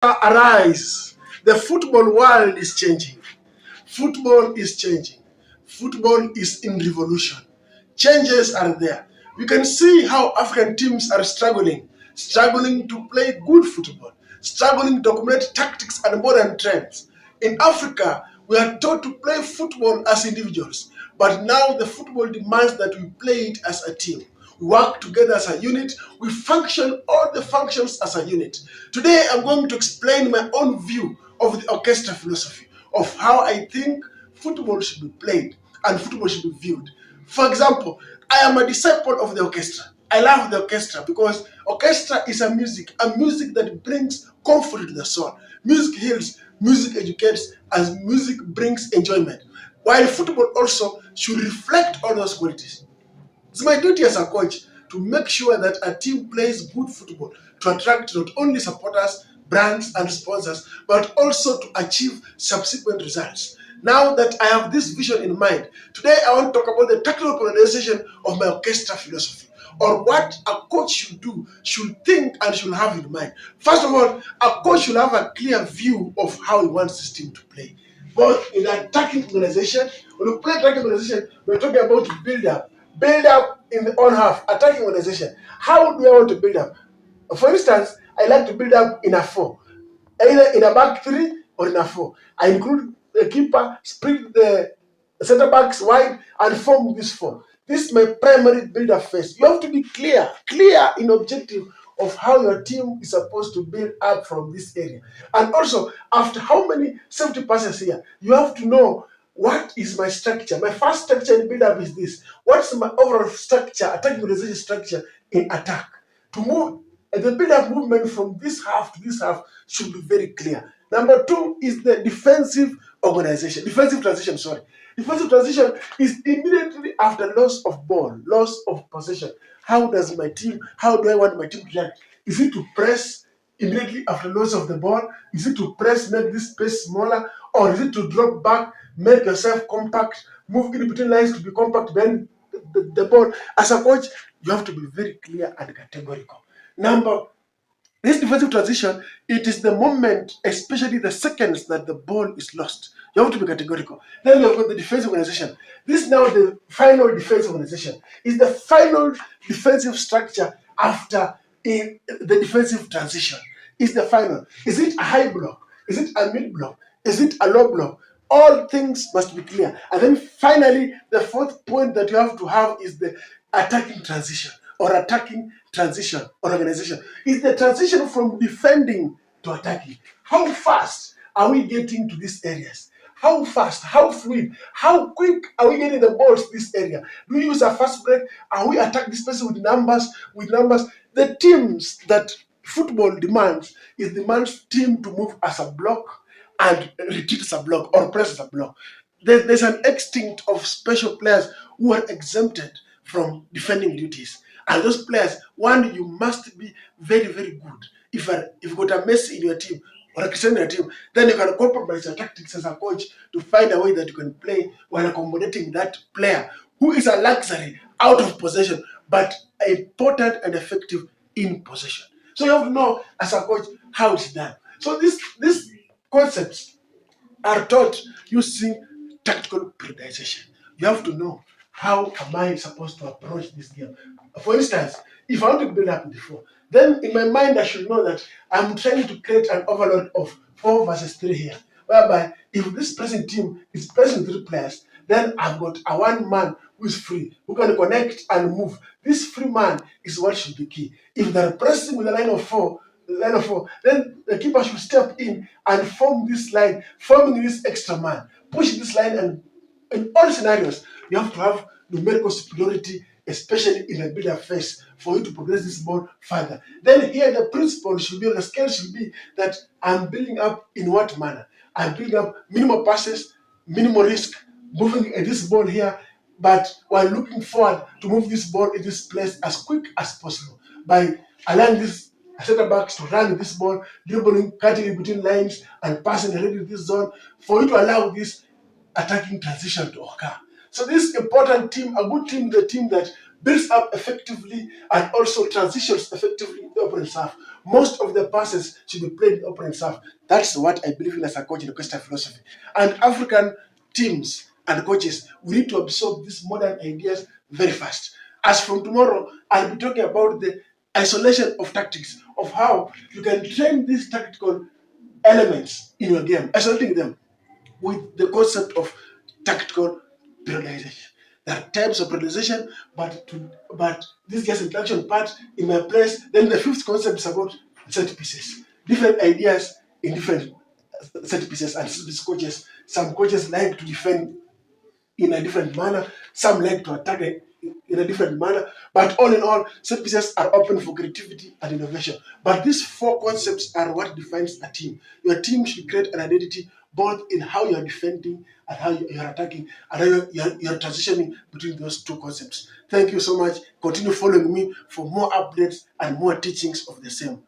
Arise. The football world is changing. Football is changing. Football is in revolution. Changes are there. You can see how African teams are struggling to play good football, struggling to document tactics and modern trends. In Africa, we are taught to play football as individuals, but now the football demands that we play it as a team. We work together as a unit. We function all the functions as a unit. Today, I'm going to explain my own view of the orchestra philosophy, of how I think football should be played and football should be viewed. For example, I am a disciple of the orchestra. I love the orchestra because orchestra is a music that brings comfort to the soul. Music heals, music educates, as music brings enjoyment. While football also should reflect all those qualities. It's my duty as a coach to make sure that a team plays good football to attract not only supporters, brands, and sponsors, but also to achieve subsequent results. Now that I have this vision in mind, today I want to talk about the technical pronunciation of my orchestra philosophy, or what a coach should do, should think, and should have in mind. First of all, a coach should have a clear view of how he wants his team to play. Both in attacking organization, when we play attacking organization, we're talking about build up. Build up in the on half, attacking organization. How do I want to build up? For instance, I like to build up in a 4, either in a back 3 or in a 4. I include the keeper, split the center backs wide, and form this 4. This is my primary build-up phase. You have to be clear in objective of how your team is supposed to build up from this area. And also, after how many safety passes here, you have to know what is my structure. My first structure in build-up is this. What's my overall structure, attacking organization structure in attack? To move, the build-up movement from this half to this half should be very clear. Number 2 is the defensive transition, sorry. Defensive transition is immediately after loss of ball, loss of possession. How do I want my team to react? Is it to press immediately after loss of the ball? Is it to press, make this space smaller? Or is it to drop back, make yourself compact, move in between lines to be compact, then the ball? As a coach, you have to be very clear and categorical. This defensive transition, it is the moment, especially the seconds that the ball is lost. You have to be categorical. Then you have got the defensive organization. This is now the final defensive organization. Is the final defensive structure after the defensive transition. Is the final. Is it a high block? Is it a mid block? Is it a low block? All things must be clear. And then finally, the fourth point that you have to have is the attacking transition or organization. Is the transition from defending to attacking. How fast are we getting to these areas? How fast, how fluid, how quick are we getting the balls to this area? Do we use a fast break? Are we attack this person with numbers? The teams that football demands team to move as a block and retreat as a block or press as a block. There's an extinct of special players who are exempted from defending duties. And those players, one, you must be very, very good. If you've got a Messi in your team or a Cristiano in your team, then you can compromise your tactics as a coach to find a way that you can play while accommodating that player who is a luxury out of possession, but important and effective in possession. So you have to know as a coach how it's done. So these concepts are taught using tactical periodization. You have to know how am I supposed to approach this game. For instance, if I want to build up in the 4, then in my mind I should know that I'm trying to create an overload of 4 versus 3 here. Whereby if this pressing team is pressing 3 players, then I've got a 1 man who is free, who can connect and move. This free man is what should be key. If they're pressing with a line of 4, then the keeper should step in and form this line, forming this extra man, push this line, and in all scenarios, you have to have numerical superiority, especially in a build-up phase, for you to progress this ball further. Then here the principle should be, or the scale should be, that I'm building up in what manner? I'm building up minimal passes, minimal risk, moving this ball here, but while looking forward to move this ball in this place as quick as possible by allowing this center backs to run this ball, dribbling, cutting in between lines, and passing directly to this zone, for you to allow this attacking transition to occur. So this important team, a good team, the team that builds up effectively and also transitions effectively in the opponent's half. Most of the passes should be played in opponent's half. That's what I believe in as a coach in orchestra philosophy. And African teams and coaches, we need to absorb these modern ideas very fast. As from tomorrow, I'll be talking about the isolation of tactics, of how you can train these tactical elements in your game, isolating them with the concept of tactical periodization. There are types of periodization, but this gets interaction part in my place. Then the fifth concept is about set pieces. Different ideas in different set pieces, and these coaches. Some coaches like to defend in a different manner. Some like to attack in a different manner. But all in all, set pieces are open for creativity and innovation. But these four concepts are what defines a team. Your team should create an identity both in how you're defending and how you're attacking and how you're transitioning between those two concepts. Thank you so much. Continue following me for more updates and more teachings of the same.